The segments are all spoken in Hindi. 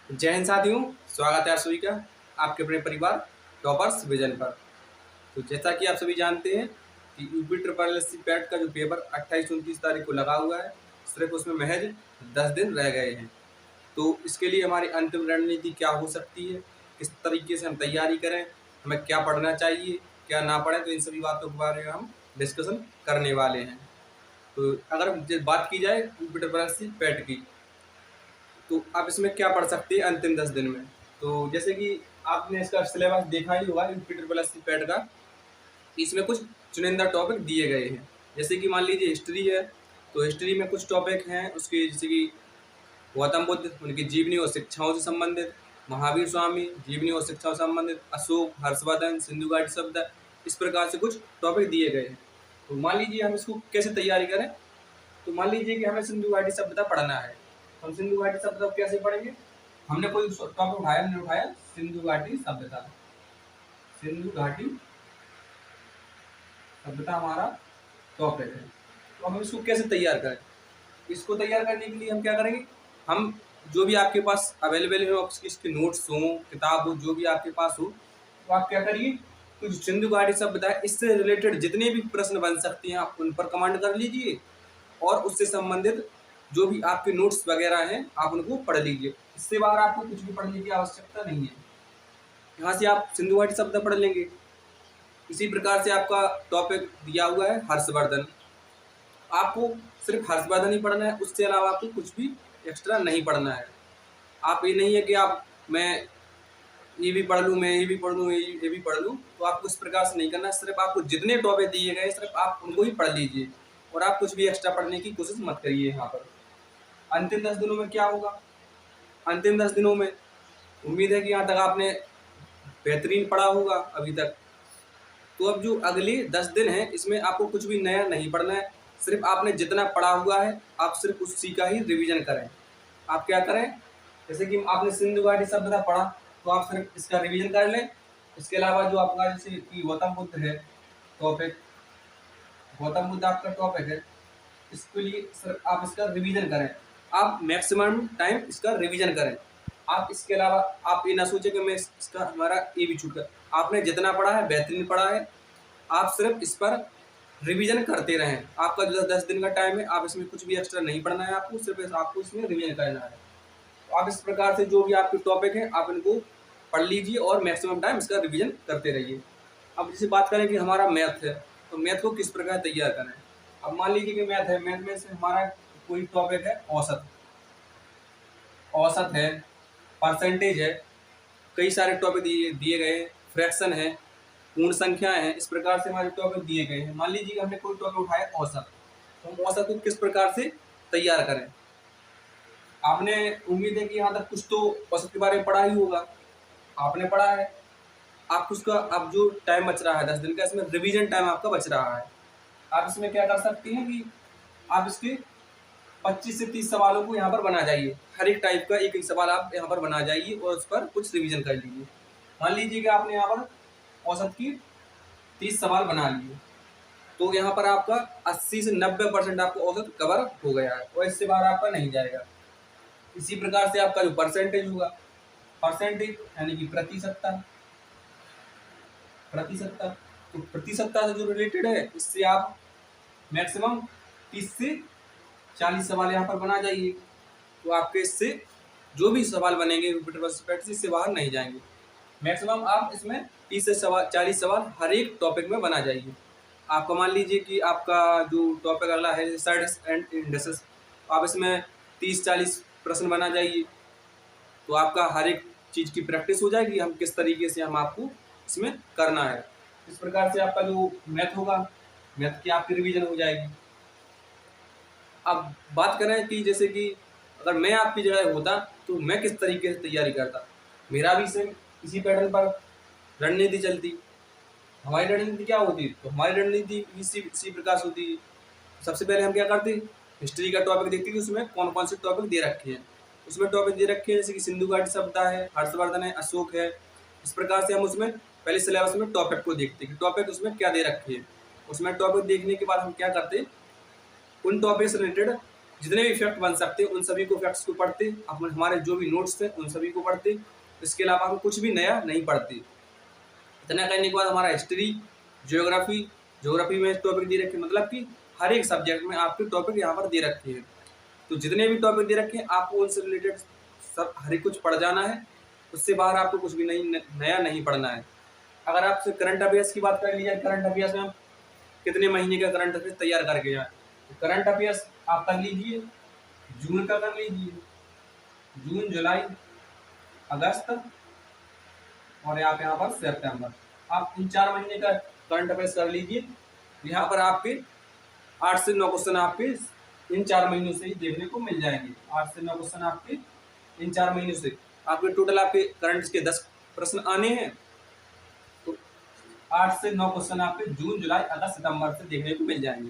जय हिंद साथियों, स्वागत है आप सभी का आपके अपने परिवार टॉपर्स विजन पर। तो जैसा कि आप सभी जानते हैं कि UP triple S C PET का जो पेपर 28-29 तारीख को लगा हुआ है, सिर्फ उसमें महज 10 दिन रह गए हैं। तो इसके लिए हमारी अंतिम रणनीति क्या हो सकती है, किस तरीके से हम तैयारी करें, हमें क्या पढ़ना चाहिए, क्या ना पढ़ें, तो इन सभी बातों के बारे में हम डिस्कशन करने वाले हैं। तो अगर बात की जाए UP triple S C PET की, तो आप इसमें क्या पढ़ सकते हैं अंतिम 10 दिन में। तो जैसे कि आपने इसका सिलेबस देखा ही होगा UP triple S C PET का, इसमें कुछ चुनिंदा टॉपिक दिए गए हैं। जैसे कि मान लीजिए हिस्ट्री है, तो हिस्ट्री में कुछ टॉपिक हैं उसके, जैसे कि गौतम बुद्ध, उनकी जीवनी और शिक्षाओं से संबंधित, महावीर स्वामी जीवनी और शिक्षाओं से संबंधित, अशोक, हर्षवर्धन, सिंधु घाटी सभ्यता, इस प्रकार से कुछ टॉपिक दिए गए हैं। तो मान लीजिए हम इसको कैसे तैयारी करें। तो मान लीजिए कि हमें सिंधु घाटी सभ्यता पढ़ना है, हम सिंधु घाटी सभ्यता को कैसे पढ़ेंगे। हमने कोई टॉपिक उठाया, हमने उठाया सिंधु घाटी सभ्यता। सिंधु घाटी सभ्यता हमारा टॉपिक है। तो हम इसको कैसे तैयार करें। इसको तैयार करने के लिए हम क्या करेंगे, हम जो भी आपके पास अवेलेबल हो, इसके नोट्स हो, किताब हो, जो भी आपके पास हो, तो आप क्या करिए, कुछ सिंधु घाटी सभ्यता है इससे रिलेटेड जितने भी प्रश्न बन सकते हैं आप उन पर कमांड कर लीजिए, और उससे संबंधित जो भी आपके नोट्स वगैरह हैं आप उनको पढ़ लीजिए। इससे बाहर आपको कुछ भी पढ़ने की आवश्यकता नहीं है। यहाँ से आप सिंधु घाटी सभ्यता पढ़ लेंगे। इसी प्रकार से आपका टॉपिक दिया हुआ है हर्षवर्धन, आपको सिर्फ हर्षवर्धन ही पढ़ना है, उससे अलावा आपको कुछ भी एक्स्ट्रा नहीं पढ़ना है। आप ये नहीं है कि आप मैं ये भी पढ़ लूँ, मैं ये भी पढ़ लूँ, ये भी पढ़ लूँ, तो आपको इस प्रकार से नहीं करना है। सिर्फ आपको जितने टॉपिक दिए गए सिर्फ आप उनको ही पढ़ लीजिए, और आप कुछ भी एक्स्ट्रा पढ़ने की कोशिश मत करिए। यहाँ पर अंतिम 10 दिनों में क्या होगा, अंतिम 10 दिनों में उम्मीद है कि यहाँ तक आपने बेहतरीन पढ़ा होगा अभी तक। तो अब जो अगले 10 दिन हैं इसमें आपको कुछ भी नया नहीं पढ़ना है, सिर्फ आपने जितना पढ़ा हुआ है आप सिर्फ उसी का ही रिवीजन करें। आप क्या करें, जैसे कि आपने सिंधु घाटी सभ्यता पढ़ा तो आप सिर्फ इसका रिवीजन कर लें। इसके अलावा जो आपका जैसे कि गौतम बुद्ध है टॉपिक, गौतम बुद्ध आपका टॉपिक है, इसके लिए सिर्फ आप इसका रिवीजन करें। आप मैक्सिमम टाइम इसका रिवीजन करें। आप इसके अलावा आप ये ना सोचें कि मैं इसका हमारा ये भी छूट कर, आपने जितना पढ़ा है बेहतरीन पढ़ा है, आप सिर्फ इस पर रिवीजन करते रहें। आपका जो 10 दिन का टाइम है, आप इसमें कुछ भी एक्स्ट्रा नहीं पढ़ना है, आपको सिर्फ आपको इसमें रिवीजन करना है। तो आप इस प्रकार से जो भी आपके टॉपिक हैं आप इनको पढ़ लीजिए और मैक्सिमम टाइम इसका रिवीजन करते रहिए। अब जैसे बात करें कि हमारा मैथ है, तो मैथ को किस प्रकार तैयार करें। अब मान लीजिए कि मैथ है, मैथ में से हमारा कोई टॉपिक है औसत, औसत है, परसेंटेज है, कई सारे टॉपिक दिए गए हैं, फ्रैक्शन है, पूर्ण संख्या है, इस प्रकार से हमारे टॉपिक दिए गए हैं। मान लीजिए कि हमने कोई टॉपिक उठाया औसत, तो हम औसत को किस प्रकार से तैयार करें। आपने उम्मीद है कि यहाँ तक कुछ तो औसत के बारे में पढ़ा ही होगा, आपने पढ़ा है। आप उसका अब जो टाइम बच रहा है 10 दिन का, इसमें रिवीजन टाइम आपका बच रहा है। आप इसमें क्या कर सकते हैं कि आप इसके 25 से 30 सवालों को यहाँ पर बना जाइए। हर एक टाइप का एक एक सवाल आप यहाँ पर बना जाइए और उस पर कुछ रिवीजन कर लीजिए। मान लीजिए कि आपने यहाँ पर औसत की 30 सवाल बना लिए, तो यहाँ पर आपका 80 से 90% आपका औसत कवर हो गया है और इससे बाहर आपका नहीं जाएगा। इसी प्रकार से आपका जो परसेंटेज होगा, परसेंटेज यानी कि प्रतिशतता, प्रतिशतता, तो प्रतिशतता से जो रिलेटेड है इससे आप मैक्सिमम 30 से 40 सवाल यहाँ पर बना जाइए। तो आपके इससे जो भी सवाल बनेंगे इससे बाहर नहीं जाएंगे। मैक्सिमम आप इसमें 30 से 40 सवाल हर एक टॉपिक में बना जाइए। आपका मान लीजिए कि आपका जो टॉपिक अगला है सर्विस एंड इंडस्ट्रीज, आप इसमें 30-40 प्रश्न बना जाइए। तो आपका हर एक चीज़ की प्रैक्टिस हो जाएगी, हम किस तरीके से हम आपको इसमें करना है। इस प्रकार से आपका जो मैथ होगा, मैथ की आपकी रिवीजन हो जाएगी। अब बात करें कि जैसे कि अगर मैं आपकी जगह होता तो मैं किस तरीके से तैयारी करता। मेरा भी सेम इसी पैटर्न पर रणनीति चलती। हमारी रणनीति क्या होती, तो हमारी रणनीति इसी प्रकार से होती। सबसे पहले हम क्या करते, हिस्ट्री का टॉपिक देखते कि उसमें कौन कौन से टॉपिक दे रखे हैं। उसमें टॉपिक दे रखे हैं जैसे कि सिंधु घाटी सभ्यता है, हर्षवर्धन है, अशोक है। इस प्रकार से हम उसमें पहले सिलेबस में टॉपिक को देखते कि टॉपिक उसमें क्या दे रखे हैं। उसमें टॉपिक देखने के बाद हम क्या करते, उन टॉपिक से रिलेटेड जितने भी फैक्ट बन सकते हैं उन सभी को फैक्ट्स को पढ़ते, अपन हमारे जो भी नोट्स थे उन सभी को पढ़ते। इसके अलावा हम कुछ भी नया नहीं पढ़ते। इतना करने के बाद हमारा हिस्ट्री, ज्योग्राफी में टॉपिक दे रखे, मतलब कि हर एक सब्जेक्ट में आपके टॉपिक यहाँ पर दे रखे हैं। तो जितने भी टॉपिक दे रखे हैं आपको उनसे रिलेटेड सब हर एक कुछ पढ़ जाना है। उससे बाहर आपको कुछ भी नया नहीं पढ़ना है। अगर आपसे करंट अफेयर्स की बात कर ली जाए, करंट अफेयर्स में हम कितने महीने का करंट अफेयर्स तैयार करके जाए, तो करंट अफेयर्स आप कर लीजिए, जून का कर लीजिए, जून, जुलाई, अगस्त और आप यहाँ पर सितंबर, आप इन 4 महीने का करंट अफेयर्स कर लीजिए। यहाँ पर आपके 8 से 9 क्वेश्चन आपके इन 4 महीनों से ही देखने को मिल जाएंगे। 8 से 9 क्वेश्चन आपके इन 4 महीनों से, आपके टोटल आपके करंट के 10 प्रश्न आने हैं। तो 8 से 9 क्वेश्चन आपके जून, जुलाई, अगस्त, सितंबर से देखने को मिल जाएंगे।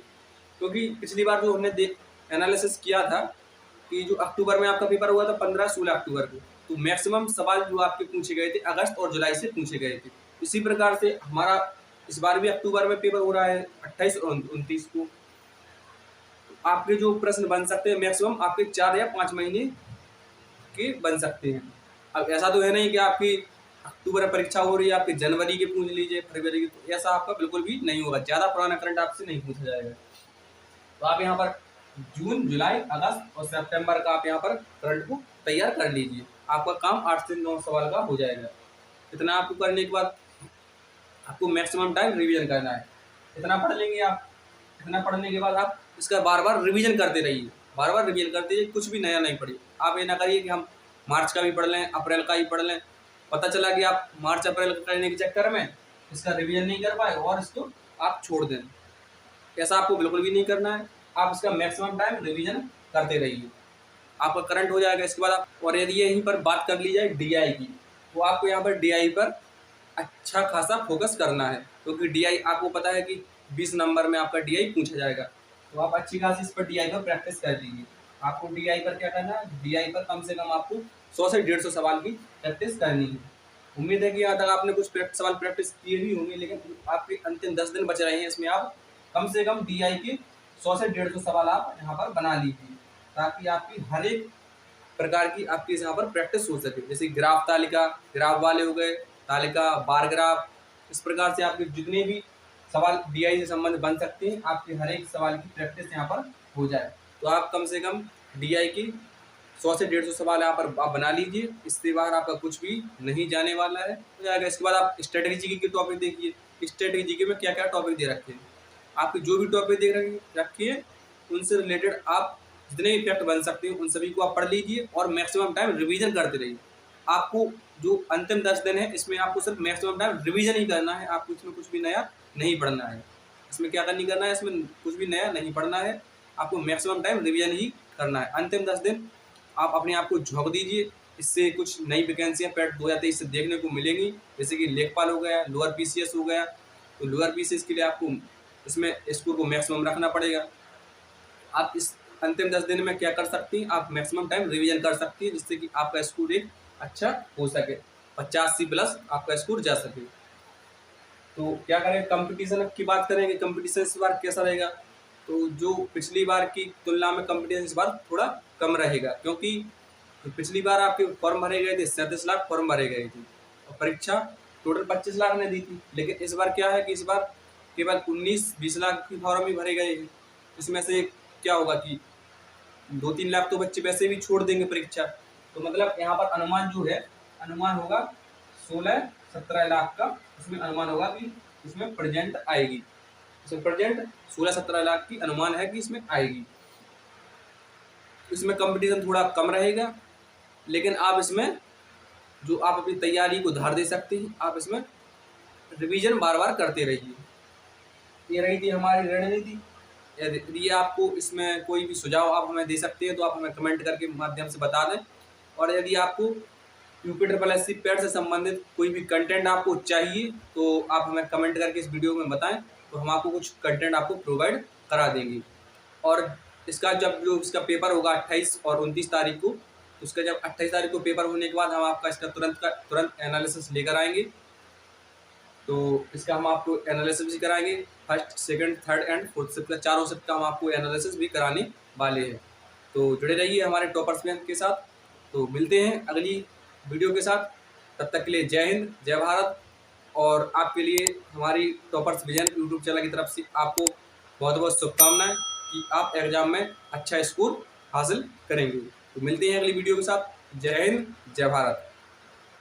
क्योंकि पिछली बार जो हमने एनालिसिस किया था कि जो अक्टूबर में आपका पेपर हुआ था 15-16 अक्टूबर को, तो मैक्सिमम सवाल जो आपके पूछे गए थे अगस्त और जुलाई से पूछे गए थे। इसी प्रकार से हमारा इस बार भी अक्टूबर में पेपर हो रहा है 28 और 29 को। आपके जो प्रश्न बन सकते हैं मैक्सिमम आपके 4 या 5 महीने के बन सकते हैं। अब ऐसा तो है नहीं कि आपकी अक्टूबर में परीक्षा हो रही है आपके जनवरी के पूछ लीजिए, फरवरी के, तो ऐसा आपका बिल्कुल भी नहीं होगा। ज़्यादा पुराना करंट आपसे नहीं पूछा जाएगा। तो आप यहाँ पर जून, जुलाई, अगस्त और सितंबर का आप यहाँ पर करंट को तैयार कर लीजिए। आपका काम 8 से 9 सवाल का हो जाएगा। इतना आपको करने के बाद आपको मैक्सिमम टाइम रिवीजन करना है। इतना पढ़ लेंगे आप, इतना पढ़ने के बाद आप इसका बार बार रिवीजन करते रहिए, बार बार रिवीजन करते रहिए, कुछ भी नया नहीं पढ़िए। आप ये ना करिए कि हम मार्च का भी पढ़ लें, अप्रैल का ही पढ़ लें। पता चला कि आप मार्च अप्रैल का करने के चक्कर में इसका रिवीजन नहीं कर पाए और इसको आप छोड़ दें। ऐसा आपको बिल्कुल भी नहीं करना है। आप इसका मैक्सिमम टाइम रिवीजन करते रहिए, आपका करंट हो जाएगा। इसके बाद आप, और यदि यहीं पर बात कर ली जाए डीआई की, तो आपको यहाँ पर डीआई पर अच्छा खासा फोकस करना है। क्योंकि डीआई आपको पता है कि 20 नंबर में आपका डीआई पूछा जाएगा। तो आप अच्छी खासी इस पर डीआई पर प्रैक्टिस कर लीजिए। आपको डीआई पर क्या करना है, डीआई पर कम से कम आपको 100 से 150 सवाल की प्रैक्टिस करनी है। उम्मीद है कि यहाँ तक आपने कुछ सवाल प्रैक्टिस किए भी होंगे, लेकिन आपके अंतिम 10 दिन बच रहे हैं, इसमें आप कम से कम डीआई के 100 से 150 सवाल आप यहाँ पर बना लीजिए, ताकि आपकी हर एक प्रकार की आपकी यहाँ पर प्रैक्टिस हो सके। जैसे ग्राफ तालिका, ग्राफ वाले हो गए, तालिका, बार ग्राफ, इस प्रकार से आपके जितने भी सवाल डीआई से संबंध बन सकते हैं, आपके हर एक सवाल की प्रैक्टिस यहाँ पर हो जाए। तो आप कम से कम डीआई की 100 से 150 सवाल यहाँ पर आप बना लीजिए। इससे बाहर आपका कुछ भी नहीं जाने वाला है, हो जाएगा। इसके बाद आप स्ट्रेटेजी के टॉपिक देखिए। स्ट्रेटेजी में क्या क्या टॉपिक दे रखे हैं, आपके जो भी टॉपिक दे रखिए उनसे रिलेटेड आप जितने भी फैक्ट बन सकते हैं उन सभी को आप पढ़ लीजिए और मैक्सिमम टाइम रिवीजन करते रहिए। आपको जो अंतिम 10 दिन है इसमें आपको सिर्फ मैक्सिमम टाइम रिवीजन ही करना है। आपको इसमें कुछ भी नया नहीं पढ़ना है। इसमें क्या नहीं करना है, इसमें कुछ भी नया नहीं पढ़ना है, आपको मैक्सिमम टाइम रिवीजन ही करना है। अंतिम 10 दिन आप अपने आप को झोंक दीजिए। इससे कुछ नई वैकेंसियाँ पेट 2023 से देखने को मिलेंगी, जैसे कि लेखपाल हो गया, लोअर पीसीएस हो गया। तो लोअर पीसीएस के लिए आपको इसमें स्कोर को मैक्सिमम रखना पड़ेगा। आप इस अंतिम 10 दिन में क्या कर सकती हैं, आप मैक्सिमम टाइम रिवीजन कर सकती हैं, जिससे कि आपका स्कोर एक अच्छा हो सके, 85 प्लस आपका स्कोर जा सके। तो क्या करें, कंपटीशन की बात करेंगे। कंपटीशन इस बार कैसा रहेगा, तो जो पिछली बार की तुलना में कंपटीशन इस बार थोड़ा कम रहेगा, क्योंकि पिछली बार आपके फॉर्म भरे गए थे 37 लाख फॉर्म भरे गए थे और परीक्षा टोटल 25 लाख ने दी थी। लेकिन इस बार क्या है कि इस बार केवल 19-20 लाख की फॉर्म ही भरे गए हैं। इसमें से क्या होगा कि 2-3 लाख तो बच्चे वैसे भी छोड़ देंगे परीक्षा। तो मतलब यहाँ पर अनुमान जो है, अनुमान होगा 16-17 लाख का इसमें अनुमान होगा कि इसमें प्रेजेंट आएगी। इसमें प्रेजेंट 16-17 लाख की अनुमान है कि इसमें आएगी। इसमें कंपटीशन थोड़ा कम रहेगा, लेकिन आप इसमें जो आप अपनी तैयारी को धार दे सकते हैं, आप इसमें रिवीजन बार बार करते रहिए। ये रही थी हमारी रणनीति। यदि आपको इसमें कोई भी सुझाव आप हमें दे सकते हैं तो आप हमें कमेंट करके माध्यम से बता दें। और यदि आपको UPSSC पेट से संबंधित कोई भी कंटेंट आपको चाहिए तो आप हमें कमेंट करके इस वीडियो में बताएं, तो हम आपको कुछ कंटेंट आपको प्रोवाइड करा देंगे। और इसका जब जो इसका पेपर होगा 28 और 29 तारीख को, उसका जब 28 तारीख को पेपर होने के बाद हम आपका इसका तुरंत एनालिसिस लेकर आएंगे। तो इसका हम आपको एनालिसिस भी कराएंगे, first, second, third and fourth shift का, चारों शिफ्ट का हम आपको एनालिसिस भी कराने वाले हैं। तो जुड़े रहिए हमारे टॉपर्स बैंक के साथ। तो मिलते हैं अगली वीडियो के साथ, तब तक के लिए जय हिंद, जय भारत। और आपके लिए हमारी टॉपर्स विजन यूट्यूब चैनल की तरफ से आपको बहुत बहुत शुभकामनाएं कि आप एग्जाम में अच्छा स्कोर हासिल करेंगे। तो मिलते हैं अगली वीडियो के साथ। जय हिंद, जय भारत।